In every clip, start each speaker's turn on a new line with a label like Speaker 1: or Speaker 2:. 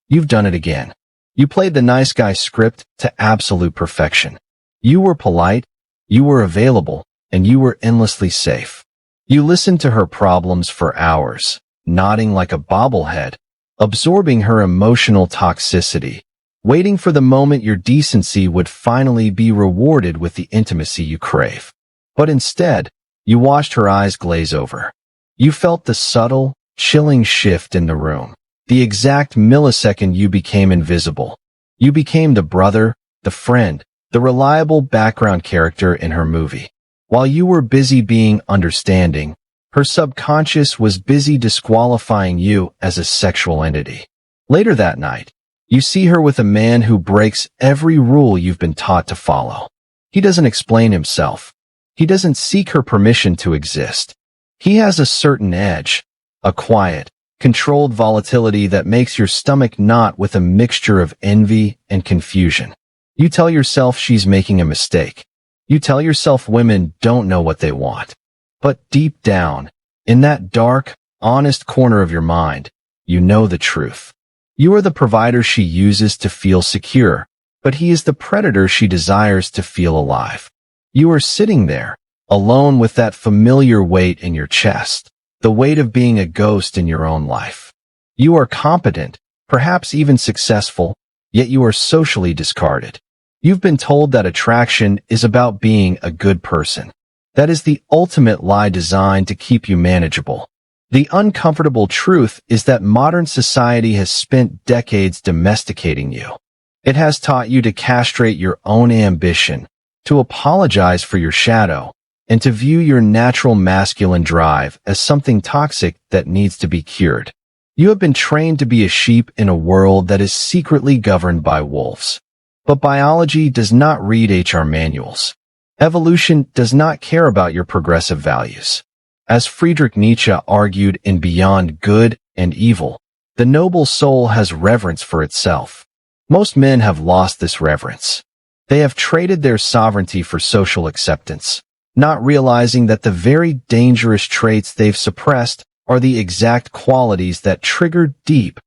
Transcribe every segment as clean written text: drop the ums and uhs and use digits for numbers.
Speaker 1: You've done it again. You played the nice guy script to absolute perfection. You were polite, you were available, and you were endlessly safe. You listened to her problems for hours, nodding like a bobblehead, absorbing her emotional toxicity, waiting for the moment your decency would finally be rewarded with the intimacy you crave. But instead, you watched her eyes glaze over. You felt the subtle, chilling shift in the room. The exact millisecond you became invisible. You became the brother, the friend, the reliable background character in her movie. While you were busy being understanding, her subconscious was busy disqualifying you as a sexual entity. Later that night, you see her with a man who breaks every rule you've been taught to follow. He doesn't explain himself. He doesn't seek her permission to exist. He has a certain edge, a quiet, controlled volatility that makes your stomach knot with a mixture of envy and confusion. You tell yourself she's making a mistake. You tell yourself women don't know what they want. But deep down, in that dark, honest corner of your mind, you know the truth. You are the provider she uses to feel secure, but he is the predator she desires to feel alive. You are sitting there, alone with that familiar weight in your chest, the weight of being a ghost in your own life. You are competent, perhaps even successful, yet you are socially discarded. You've been told that attraction is about being a good person. That is the ultimate lie designed to keep you manageable. The uncomfortable truth is that modern society has spent decades domesticating you. It has taught you to castrate your own ambition, to apologize for your shadow, and to view your natural masculine drive as something toxic that needs to be cured. You have been trained to be a sheep in a world that is secretly governed by wolves. But biology does not read HR manuals. Evolution does not care about your progressive values. As Friedrich Nietzsche argued in Beyond Good and Evil, the noble soul has reverence for itself. Most men have lost this reverence. They have traded their sovereignty for social acceptance, not realizing that the very dangerous traits they've suppressed are the exact qualities that trigger deep,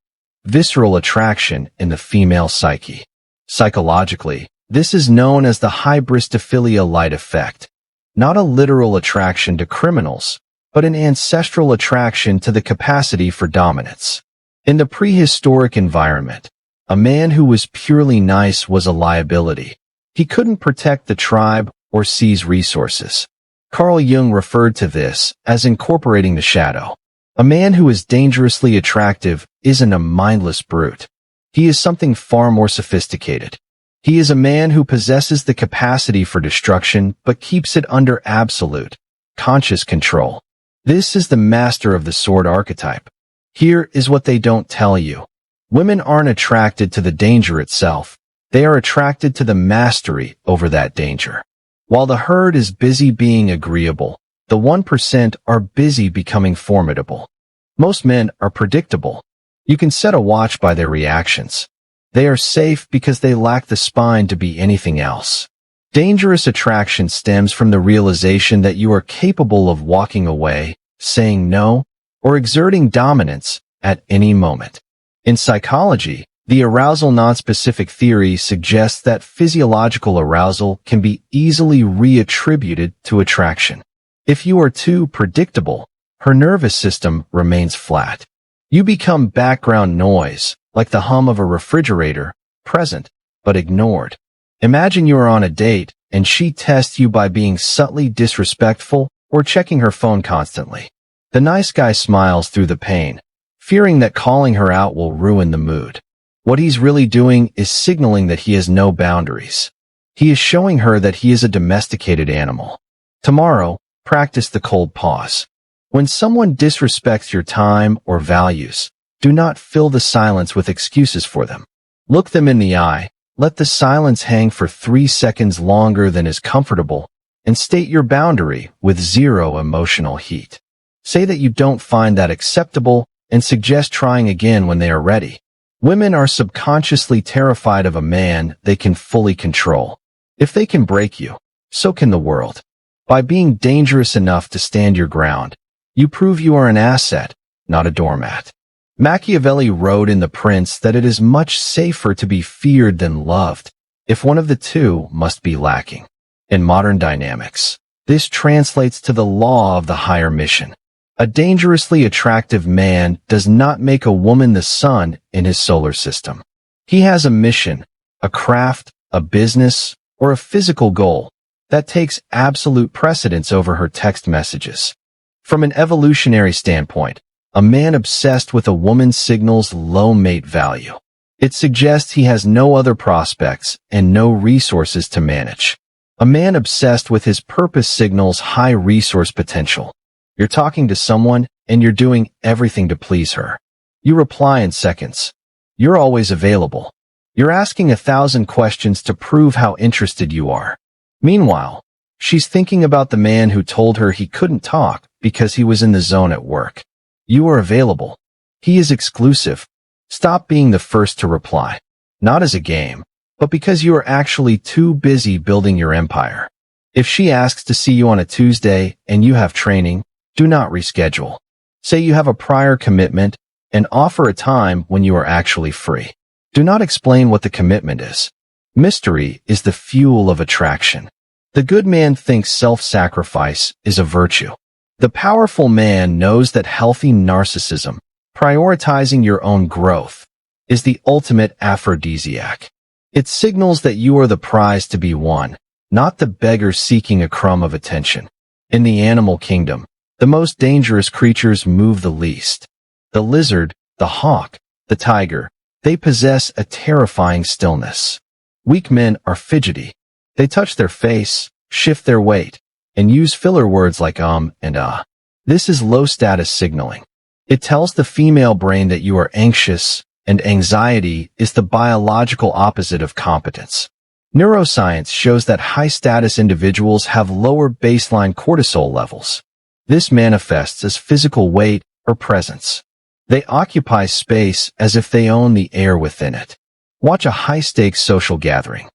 Speaker 1: visceral attraction in the female psyche. Psychologically, this is known as the hybristophilia light effect, not a literal attraction to criminals, but an ancestral attraction to the capacity for dominance. In the prehistoric environment, a man who was purely nice was a liability. He couldn't protect the tribe or seize resources. Carl Jung referred to this as incorporating the shadow. A man who is dangerously attractive isn't a mindless brute. He is something far more sophisticated. He is a man who possesses the capacity for destruction but keeps it under absolute, conscious control. This is the master of the sword archetype. Here is what they don't tell you. Women aren't attracted to the danger itself. They are attracted to the mastery over that danger. While the herd is busy being agreeable, the 1% are busy becoming formidable. Most men are predictable. You can set a watch by their reactions. They are safe because they lack the spine to be anything else. Dangerous attraction stems from the realization that you are capable of walking away, saying no, or exerting dominance at any moment. In psychology, the arousal nonspecific theory suggests that physiological arousal can be easily reattributed to attraction. If you are too predictable, her nervous system remains flat. You become background noise, like the hum of a refrigerator, present, but ignored. Imagine you are on a date, and she tests you by being subtly disrespectful or checking her phone constantly. The nice guy smiles through the pain, fearing that calling her out will ruin the mood. What he's really doing is signaling that he has no boundaries. He is showing her that he is a domesticated animal. Tomorrow, practice the cold pause. When someone disrespects your time or values, do not fill the silence with excuses for them. Look them in the eye, let the silence hang for 3 seconds longer than is comfortable, and state your boundary with zero emotional heat. Say that you don't find that acceptable and suggest trying again when they are ready. Women are subconsciously terrified of a man they can fully control. If they can break you, so can the world. By being dangerous enough to stand your ground, you prove you are an asset, not a doormat. Machiavelli wrote in The Prince that it is much safer to be feared than loved, if one of the two must be lacking. In modern dynamics, this translates to the law of the higher mission. A dangerously attractive man does not make a woman the sun in his solar system. He has a mission, a craft, a business, or a physical goal that takes absolute precedence over her text messages. From an evolutionary standpoint, a man obsessed with a woman signals low mate value. It suggests he has no other prospects and no resources to manage. A man obsessed with his purpose signals high resource potential. You're talking to someone and you're doing everything to please her. You reply in seconds. You're always available. You're asking 1,000 questions to prove how interested you are. Meanwhile, she's thinking about the man who told her he couldn't talk because he was in the zone at work. You are available. He is exclusive. Stop being the first to reply. Not as a game, but because you are actually too busy building your empire. If she asks to see you on a Tuesday and you have training, do not reschedule. Say you have a prior commitment and offer a time when you are actually free. Do not explain what the commitment is. Mystery is the fuel of attraction. The good man thinks self-sacrifice is a virtue. The powerful man knows that healthy narcissism, prioritizing your own growth, is the ultimate aphrodisiac. It signals that you are the prize to be won, not the beggar seeking a crumb of attention. In the animal kingdom, the most dangerous creatures move the least. The lizard, the hawk, the tiger, they possess a terrifying stillness. Weak men are fidgety. They touch their face, shift their weight, and use filler words like and ah. This is low-status signaling. It tells the female brain that you are anxious, and anxiety is the biological opposite of competence. Neuroscience shows that high-status individuals have lower baseline cortisol levels. This manifests as physical weight or presence. They occupy space as if they own the air within it. Watch a high-stakes social gathering.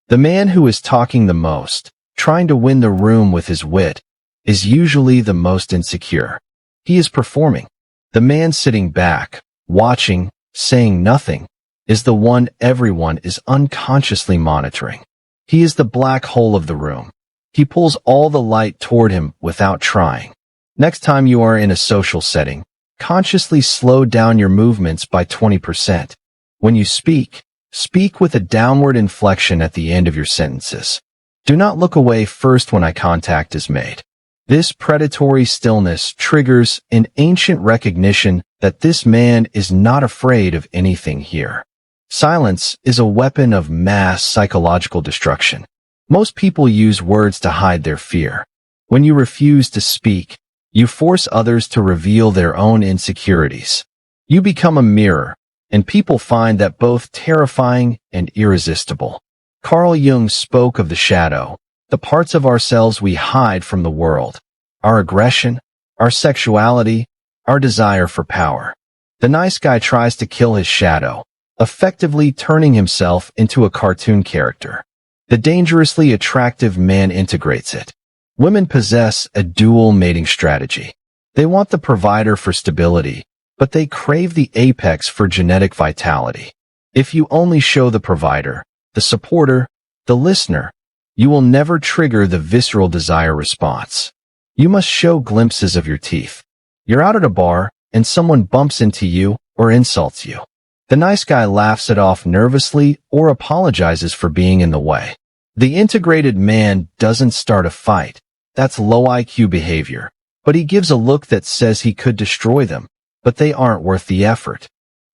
Speaker 1: The man who is talking the most, trying to win the room with his wit, is usually the most insecure. He is performing. The man sitting back, watching, saying nothing, is the one everyone is unconsciously monitoring. He is the black hole of the room. He pulls all the light toward him without trying. Next time you are in a social setting, consciously slow down your movements by 20%. When you speak, speak with a downward inflection at the end of your sentences. Do not look away first when eye contact is made. This predatory stillness triggers an ancient recognition that this man is not afraid of anything here. Silence is a weapon of mass psychological destruction. Most people use words to hide their fear. When you refuse to speak, you force others to reveal their own insecurities. You become a mirror, and people find that both terrifying and irresistible. Carl Jung spoke of the shadow, the parts of ourselves we hide from the world, our aggression, our sexuality, our desire for power. The nice guy tries to kill his shadow, effectively turning himself into a cartoon character. The dangerously attractive man integrates it. Women possess a dual mating strategy. They want the provider for stability, but they crave the apex for genetic vitality. If you only show the provider, the supporter, the listener, you will never trigger the visceral desire response. You must show glimpses of your teeth. You're out at a bar, and someone bumps into you or insults you. The nice guy laughs it off nervously or apologizes for being in the way. The integrated man doesn't start a fight. That's low IQ behavior. But he gives a look that says he could destroy them, but they aren't worth the effort.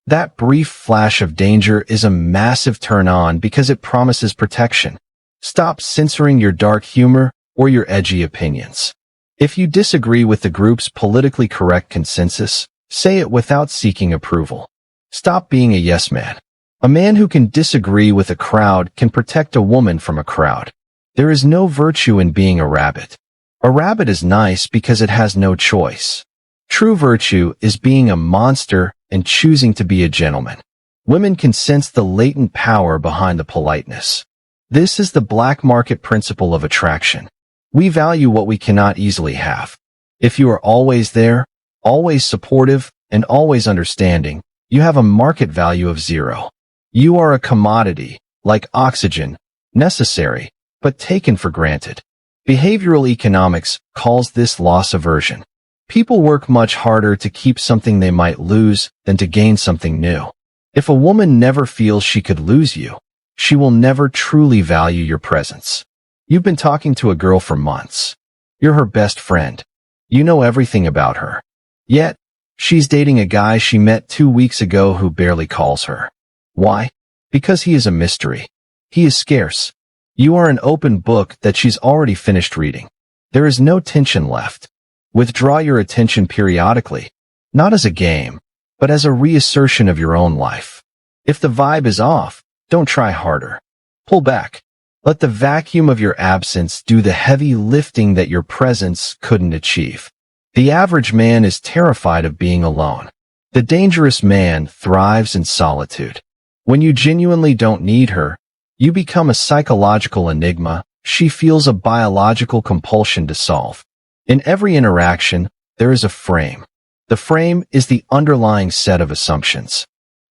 Speaker 1: That brief flash of danger is a massive turn-on because it promises protection. Stop censoring your dark humor or your edgy opinions. If you disagree with the group's politically correct consensus, say it without seeking approval. Stop being a yes man. A man who can disagree with a crowd can protect a woman from a crowd. There is no virtue in being a rabbit. A rabbit is nice because it has no choice. True virtue is being a monster and choosing to be a gentleman. Women can sense the latent power behind the politeness. This is the black market principle of attraction. We value what we cannot easily have. If you are always there, always supportive, and always understanding, you have a market value of 0. You are a commodity, like oxygen, necessary, but taken for granted. Behavioral economics calls this loss aversion. People work much harder to keep something they might lose than to gain something new. If a woman never feels she could lose you, she will never truly value your presence. You've been talking to a girl for months. You're her best friend. You know everything about her. Yet, she's dating a guy she met 2 weeks ago who barely calls her. Why? Because he is a mystery. He is scarce. You are an open book that she's already finished reading. There is no tension left. Withdraw your attention periodically, not as a game, but as a reassertion of your own life. If the vibe is off, don't try harder. Pull back. Let the vacuum of your absence do the heavy lifting that your presence couldn't achieve. The average man is terrified of being alone. The dangerous man thrives in solitude. When you genuinely don't need her, you become a psychological enigma she feels a biological compulsion to solve. In every interaction, there is a frame. The frame is the underlying set of assumptions.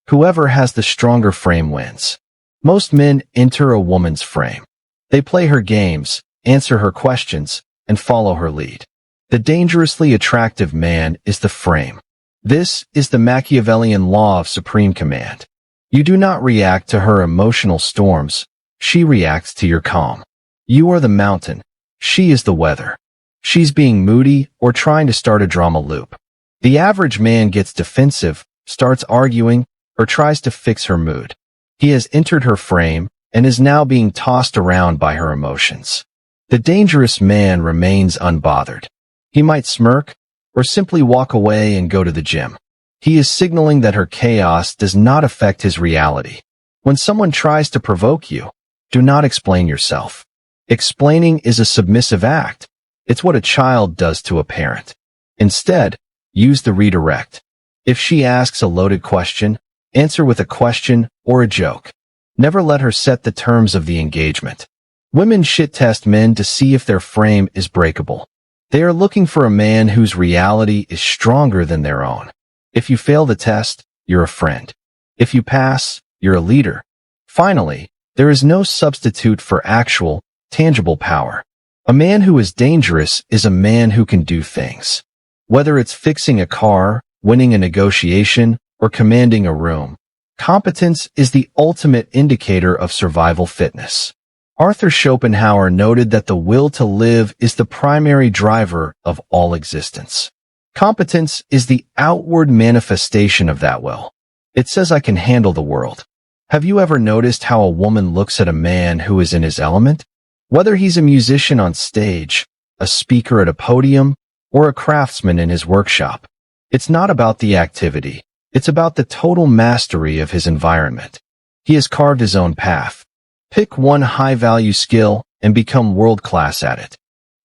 Speaker 1: Whoever has the stronger frame wins. Most men enter a woman's frame. They play her games, answer her questions, and follow her lead. The dangerously attractive man is the frame. This is the Machiavellian law of supreme command. You do not react to her emotional storms. She reacts to your calm. You are the mountain. She is the weather. She's being moody or trying to start a drama loop. The average man gets defensive, starts arguing, or tries to fix her mood. He has entered her frame and is now being tossed around by her emotions. The dangerous man remains unbothered. He might smirk or simply walk away and go to the gym. He is signaling that her chaos does not affect his reality. When someone tries to provoke you, do not explain yourself. Explaining is a submissive act. It's what a child does to a parent. Instead, use the redirect. If she asks a loaded question, answer with a question or a joke. Never let her set the terms of the engagement. Women shit-test men to see if their frame is breakable. They are looking for a man whose reality is stronger than their own. If you fail the test, you're a friend. If you pass, you're a leader. Finally, there is no substitute for actual, tangible power. A man who is dangerous is a man who can do things. Whether it's fixing a car, winning a negotiation, or commanding a room, competence is the ultimate indicator of survival fitness. Arthur Schopenhauer noted that the will to live is the primary driver of all existence. Competence is the outward manifestation of that will. It says I can handle the world. Have you ever noticed how a woman looks at a man who is in his element? Whether he's a musician on stage, a speaker at a podium, or a craftsman in his workshop, it's not about the activity. It's about the total mastery of his environment. He has carved his own path. Pick one high-value skill and become world-class at it.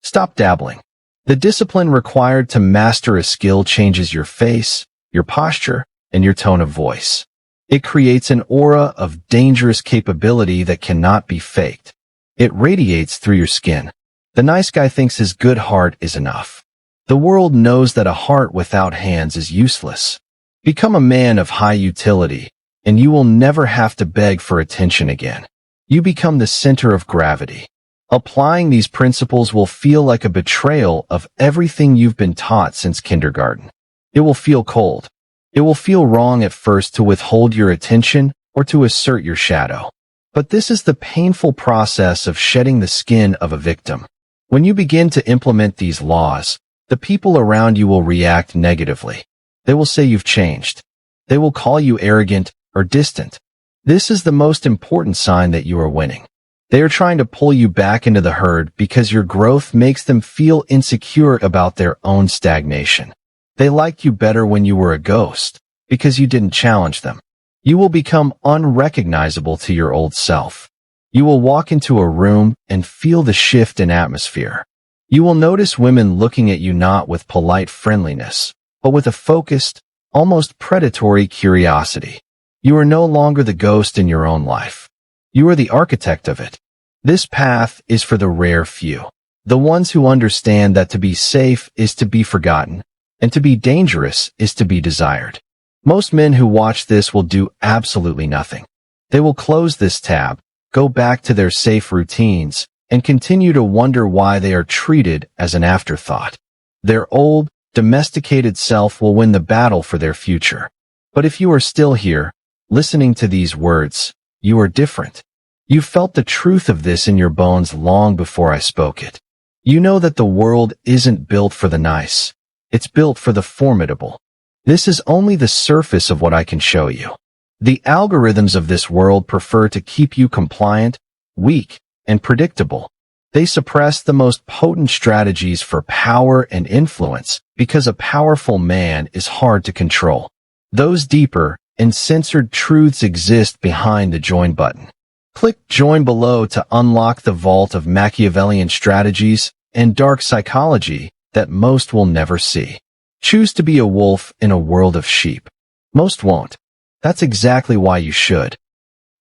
Speaker 1: Stop dabbling. The discipline required to master a skill changes your face, your posture, and your tone of voice. It creates an aura of dangerous capability that cannot be faked. It radiates through your skin. The nice guy thinks his good heart is enough. The world knows that a heart without hands is useless. Become a man of high utility, and you will never have to beg for attention again. You become the center of gravity. Applying these principles will feel like a betrayal of everything you've been taught since kindergarten. It will feel cold. It will feel wrong at first to withhold your attention or to assert your shadow. But this is the painful process of shedding the skin of a victim. When you begin to implement these laws, the people around you will react negatively. They will say you've changed. They will call you arrogant or distant. This is the most important sign that you are winning. They are trying to pull you back into the herd because your growth makes them feel insecure about their own stagnation. They liked you better when you were a ghost because you didn't challenge them. You will become unrecognizable to your old self. You will walk into a room and feel the shift in atmosphere. You will notice women looking at you not with polite friendliness, but with a focused, almost predatory curiosity. You are no longer the ghost in your own life. You are the architect of it. This path is for the rare few. The ones who understand that to be safe is to be forgotten, and to be dangerous is to be desired. Most men who watch this will do absolutely nothing. They will close this tab, go back to their safe routines, and continue to wonder why they are treated as an afterthought. Their old, domesticated self will win the battle for their future. But if you are still here, listening to these words, you are different. You felt the truth of this in your bones long before I spoke it. You know that the world isn't built for the nice. It's built for the formidable. This is only the surface of what I can show you. The algorithms of this world prefer to keep you compliant, weak, and predictable. They suppress the most potent strategies for power and influence because a powerful man is hard to control. Those deeper and censored truths exist behind the join button. Click join below to unlock the vault of Machiavellian strategies and dark psychology that most will never see. Choose to be a wolf in a world of sheep. Most won't. That's exactly why you should.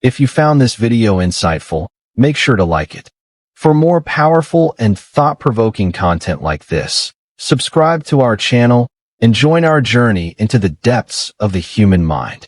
Speaker 1: If you found this video insightful, make sure to like it. For more powerful and thought-provoking content like this, subscribe to our channel and join our journey into the depths of the human mind.